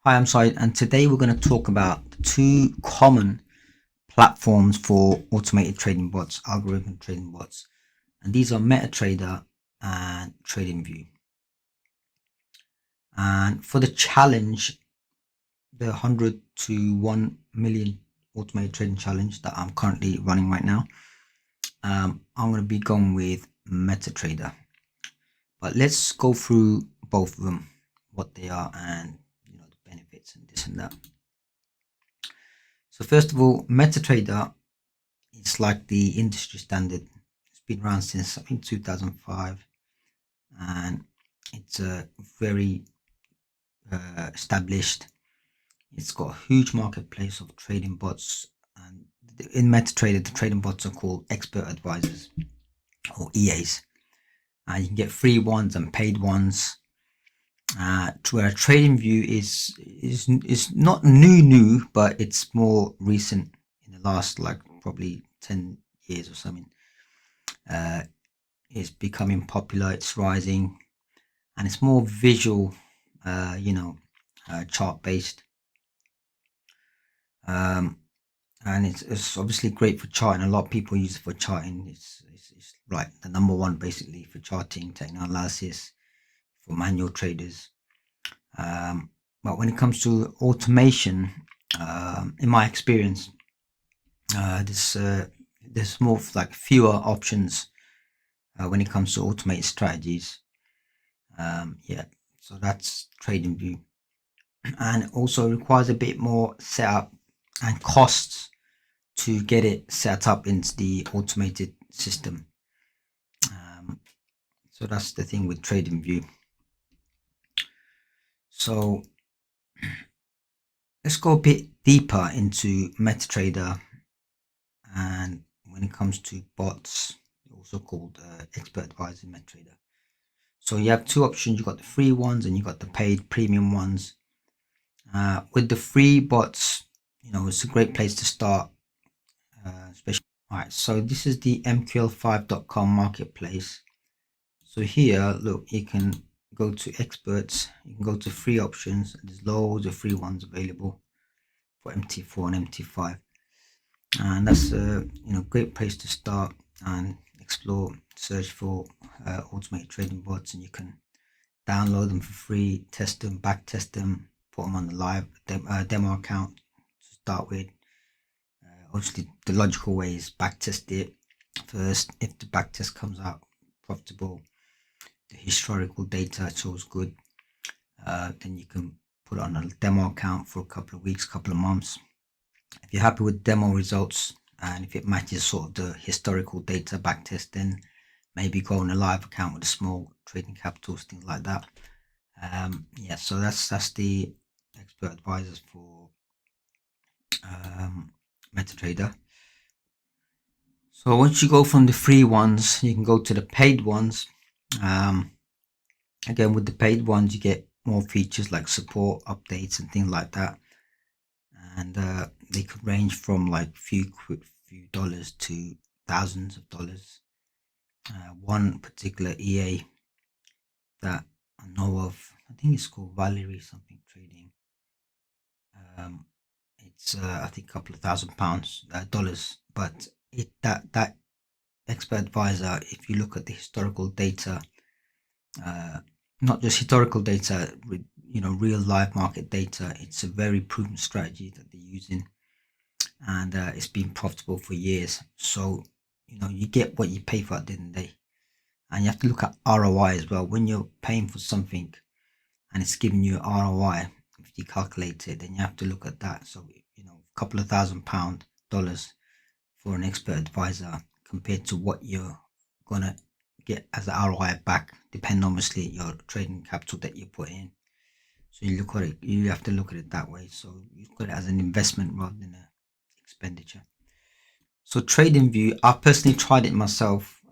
Hi, I'm Said, and today we're going to talk about two common platforms for automated trading bots, algorithm trading bots, and these are MetaTrader and TradingView. And for the challenge, the 100 to 1 million automated trading challenge that I'm currently running right now, I'm going to be going with MetaTrader. But let's go through both of them, what they are, and the benefits and this and that. So first of all, MetaTrader, it's like the industry standard. It's been around since I think 2005, and it's very established. It's got a huge marketplace of trading bots, and in MetaTrader, the trading bots are called expert advisors or EAs. You can get free ones and paid ones. Where TradingView is not new, but it's more recent in the last like probably 10 years or something. It's becoming popular, it's rising, and it's more visual, chart based. And it's obviously great for charting. A lot of people use it for charting. It's like the number one basically for charting, technical analysis, for manual traders. But when it comes to automation, in my experience, there's more like fewer options when it comes to automated strategies. So that's TradingView, and also requires a bit more setup and costs to get it set up into the automated system. So that's the thing with TradingView. So let's go a bit deeper into MetaTrader, and when it comes to bots, also called expert advisor MetaTrader. So you have two options. You got the free ones and you got the paid premium ones. With the free bots, it's a great place to start, especially. All right, so this is the mql5.com marketplace. So here, look, you can go to experts, you can go to free options. There's loads of free ones available for MT4 and MT5, and that's a great place to start and explore. Search for automated trading bots, and you can download them for free, test them, back test them, put them on the live demo account to start with. Obviously, the logical way is back test it first. If the back test comes out profitable, the historical data shows good, then you can put it on a demo account for a couple of weeks, couple of months. If you're happy with demo results and if it matches sort of the historical data back test, then maybe go on a live account with a small trading capitals, things like that. So that's the expert advisors for MetaTrader. So once you go from the free ones, you can go to the paid ones. Again, with the paid ones, you get more features like support updates and things like that, and they could range from like few dollars to thousands of dollars. One particular EA that I know of, I think it's called Valerie something trading. It's I think a couple of £1,000 dollars, but that expert advisor, if you look at the historical data, not just historical data, with real live market data, it's a very proven strategy that they're using, and it's been profitable for years. So you get what you pay for at the end of the day, and you have to look at ROI as well. When you're paying for something and it's giving you ROI, if you calculate it, then you have to look at that. So a couple of £1,000 dollars for an expert advisor compared to what you're gonna get as an ROI back, depending obviously your trading capital that you put in. So you look at it, you have to look at it that way. So you look at it as an investment rather than an expenditure. So TradingView, I personally tried it myself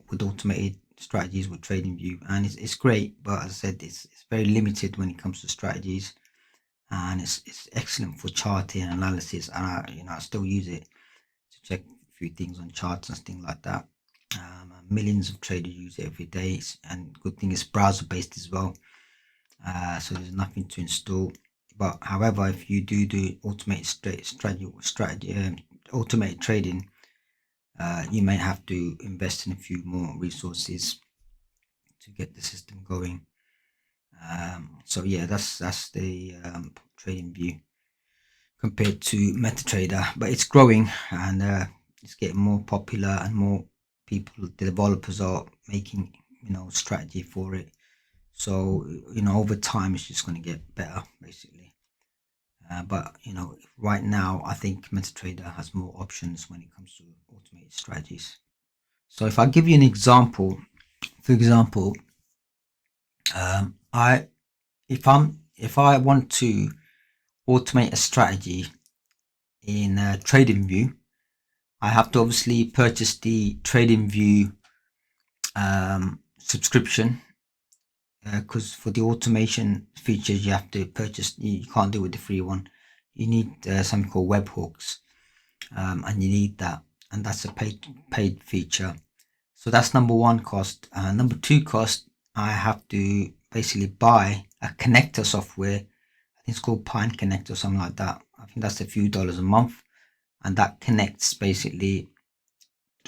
with automated strategies with TradingView, and it's great, but as I said, it's very limited when it comes to strategies, and it's excellent for charting and analysis, and I still use it to check a few things on charts and things like that. Millions of traders use it every day, and good thing is browser based as well, so there's nothing to install. But however, if you do automated automated trading, you may have to invest in a few more resources to get the system going. So yeah, that's the TradingView compared to MetaTrader, but it's growing and it's getting more popular, and more people, the developers, are making strategy for it. So over time it's just going to get better basically. But right now I think MetaTrader has more options when it comes to automated strategies. So if I give you an example, for example, if I want to automate a strategy in TradingView, I have to obviously purchase the TradingView subscription, because for the automation features you have to purchase. You can't do it with the free one. You need something called webhooks, and you need that, and that's a paid feature. So that's number one cost. Number two cost, I have to basically buy a connector software. I think it's called Pine Connect or something like that. I think that's a few dollars a month, and that connects basically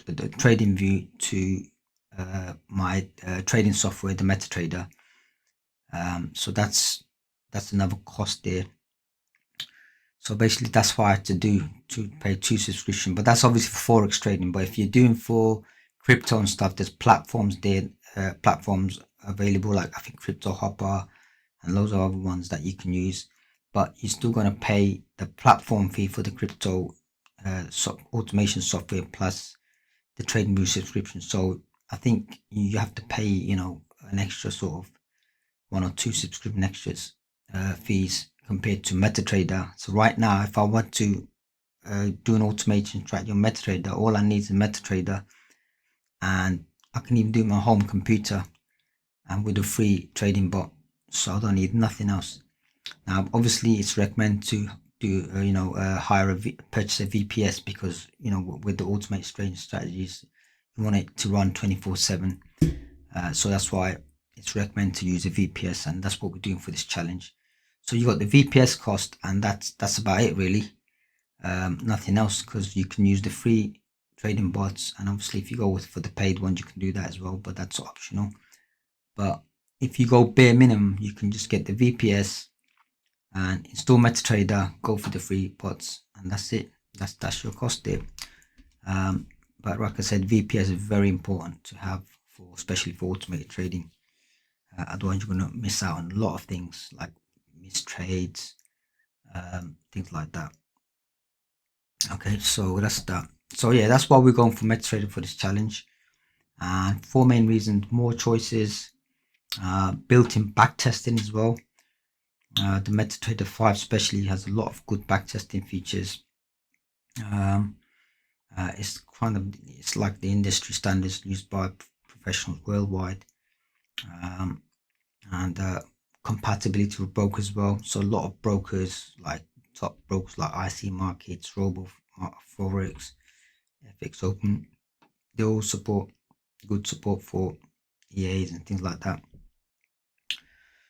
the TradingView to my trading software, the MetaTrader. So that's another cost there. So basically that's what I had to pay two subscription, but that's obviously for forex trading. But if you're doing for crypto and stuff, there's platforms there, platforms available, like I think Crypto Hopper and loads of other ones that you can use. But you're still going to pay the platform fee for the crypto automation software plus the TradingView subscription. So I think you have to pay an extra sort of one or two subscription extras fees compared to MetaTrader. So right now, if I want to do an automation strategy on MetaTrader, all I need is a MetaTrader, and I can even do it on my home computer and with a free trading bot. So I don't need nothing else. Now, obviously, it's recommended to do purchase a VPS, because with the automated trading strategies, you want it to run 24/7. So that's why it's recommended to use a VPS, and that's what we're doing for this challenge. So you got the VPS cost, and that's about it really. Nothing else, because you can use the free trading bots, and obviously if you go for the paid ones, you can do that as well, but that's optional. But if you go bare minimum, you can just get the VPS and install MetaTrader, go for the free bots, and that's it. That's your cost there. But like I said, VPS is very important to have, especially for automated trading. Otherwise you're going to miss out on a lot of things, like missed trades, things like that. Okay, so that's that. So yeah, that's why we're going for MetaTrader for this challenge. And four main reasons: more choices, built-in backtesting as well. The MetaTrader 5 especially has a lot of good backtesting features. It's like the industry standards used by professionals worldwide, and compatibility with brokers as well. So a lot of brokers, like top brokers like IC Markets, Robo Forex, FX Open, they all support good support for EAs and things like that.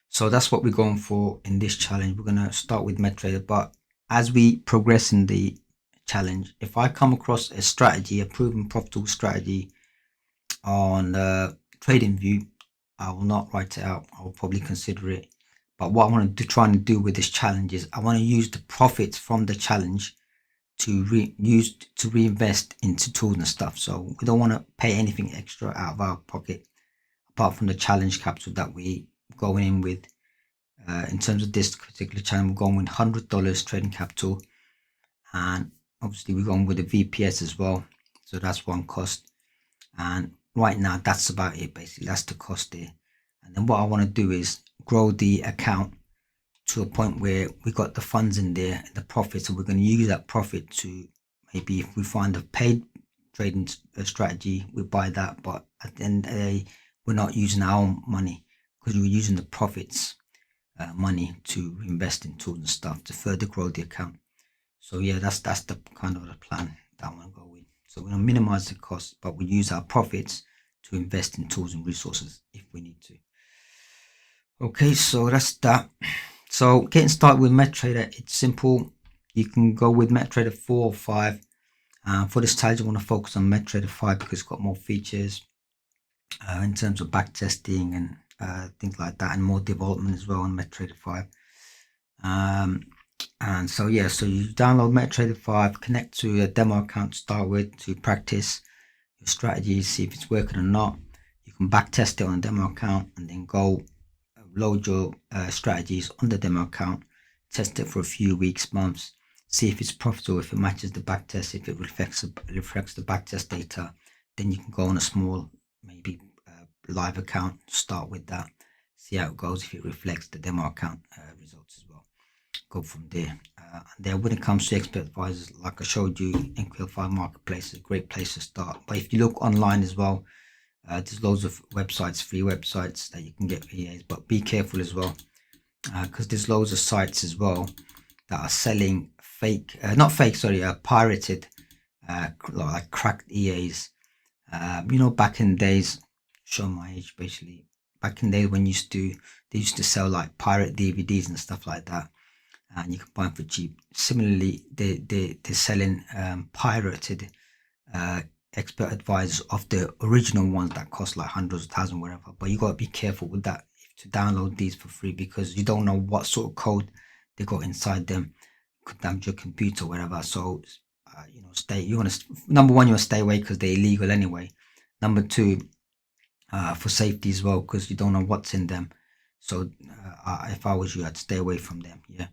So that's what we're going for in this challenge. We're going to start with MetaTrader, but as we progress in the challenge, if I come across a strategy, a proven profitable strategy on TradingView, I will not write it out. I will probably consider it. But what I want to try and do with this challenge is I want to use the profits from the challenge to reinvest into tools and stuff. So we don't want to pay anything extra out of our pocket apart from the challenge capital that we going in with. In terms of this particular challenge, we're going with $100 trading capital, and obviously we're going with the VPS as well. So that's one cost, and right now that's about it. Basically, that's the cost there. And then what I want to do is grow the account to a point where we got the funds in there, the profit. So we're going to use that profit to, maybe if we find a paid trading strategy, we buy that. But at the end of the day, we're not using our own money, because we're using the profits money to invest in tools and stuff to further grow the account. So yeah, that's the kind of the plan that I want to go with. So we're going to minimize the cost, but we use our profits to invest in tools and resources if we need to. Okay, so that's that. so getting started with MetaTrader, it's simple. You can go with MetaTrader 4 or 5. For this challenge, I want to focus on MetaTrader 5 because it's got more features in terms of backtesting and things like that, and more development as well on MetaTrader 5. And so yeah, so you download MetaTrader 5, connect to a demo account to start with to practice your strategies, see if it's working or not. You can backtest it on a demo account and then go load your strategies on the demo account, test it for a few weeks, months, see if it's profitable, if it matches the backtest, if it reflects the backtest data. Then you can go on a small, maybe live account, start with that, see how it goes, if it reflects the demo account results as well. Go from there. And then when it comes to expert advisors, like I showed you, NQL5 Marketplace is a great place to start. But if you look online as well, there's loads of websites, free websites that you can get VAs, but be careful as well, because there's loads of sites as well that are selling fake, pirated, like cracked EAs. You know, back in the days, show my age basically. Back in the day when they used to sell like pirate DVDs and stuff like that, and you can buy them for cheap. Similarly, they're selling pirated expert advisors of the original ones that cost like hundreds of thousands, whatever. But you got to be careful with that to download these for free, because you don't know what sort of code they got inside them. Could damage your computer or whatever. So you know, number one, you want to stay away because they're illegal anyway. Number two, for safety as well, because you don't know what's in them. So if I was you, I'd stay away from them. Yeah.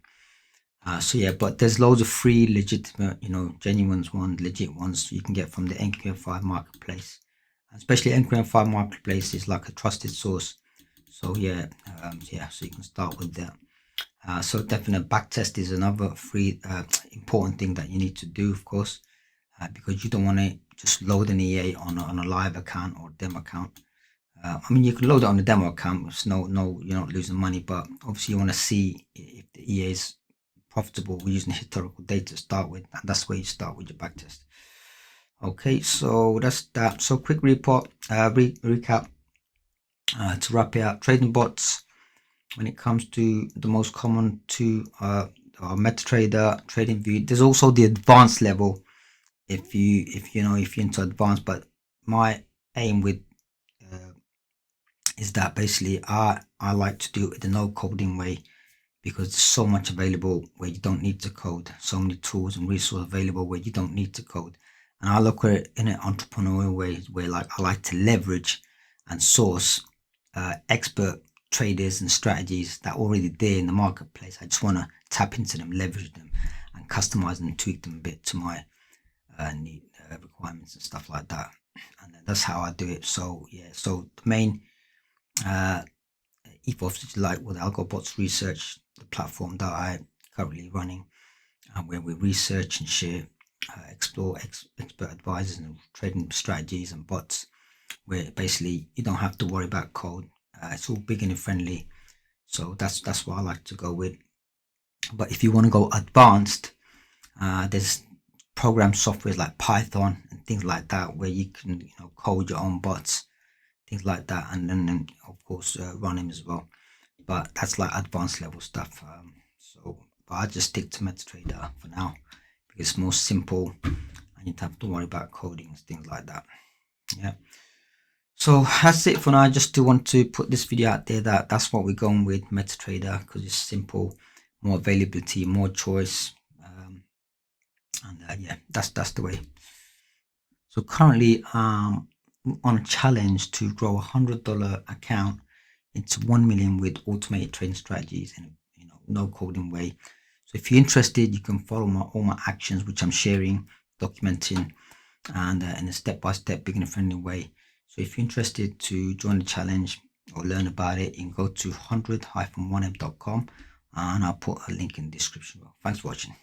So yeah, but there's loads of free, legitimate, you know, genuine ones, legit ones you can get from the NQL5 Marketplace. Especially NQL5 Marketplace is like a trusted source. So yeah, so you can start with that. So definitely backtest is another free, important thing that you need to do, of course, because you don't want to just load an EA on a live account or demo account. I mean, you can load it on the demo account. It's no, you're not losing money, but obviously you want to see if the EA is profitable using historical data to start with, and that's where you start with your backtest. Okay, so that's that. So quick recap to wrap it up. Trading bots, when it comes to the most common two are MetaTrader, TradingView. There's also the advanced level if you're into advanced, but my aim with is that basically I like to do it the no coding way, because there's so much available where you don't need to code, so many tools and resources available where you don't need to code. And I look at it in an entrepreneurial way, where like I like to leverage and source expert traders and strategies that are already there in the marketplace. I just want to tap into them, leverage them, and customize and tweak them a bit to my need, requirements and stuff like that. And that's how I do it. So yeah, so the main ethos is like with Algo Bots Research, the platform that I'm currently running, where we research and share, explore expert advisors and trading strategies and bots, where basically you don't have to worry about code. It's all beginner friendly, so that's what I like to go with. But if you want to go advanced, there's program software like Python and things like that, where you can code your own bots, things like that, and then of course run them as well. But that's like advanced level stuff. But I just stick to MetaTrader for now because it's more simple and you don't have to worry about coding and things like that. Yeah. So that's it for now. I just do want to put this video out there that's what we're going with MetaTrader, because it's simple, more availability, more choice, and yeah, that's the way. So currently on a challenge to grow $100 account into 1 million with automated trading strategies in no coding way. So if you're interested, you can follow all my actions, which I'm sharing, documenting, and in a step-by-step beginner friendly way. So if you're interested to join the challenge or learn about it, you can go to 100-1m.com and I'll put a link in the description. Thanks for watching.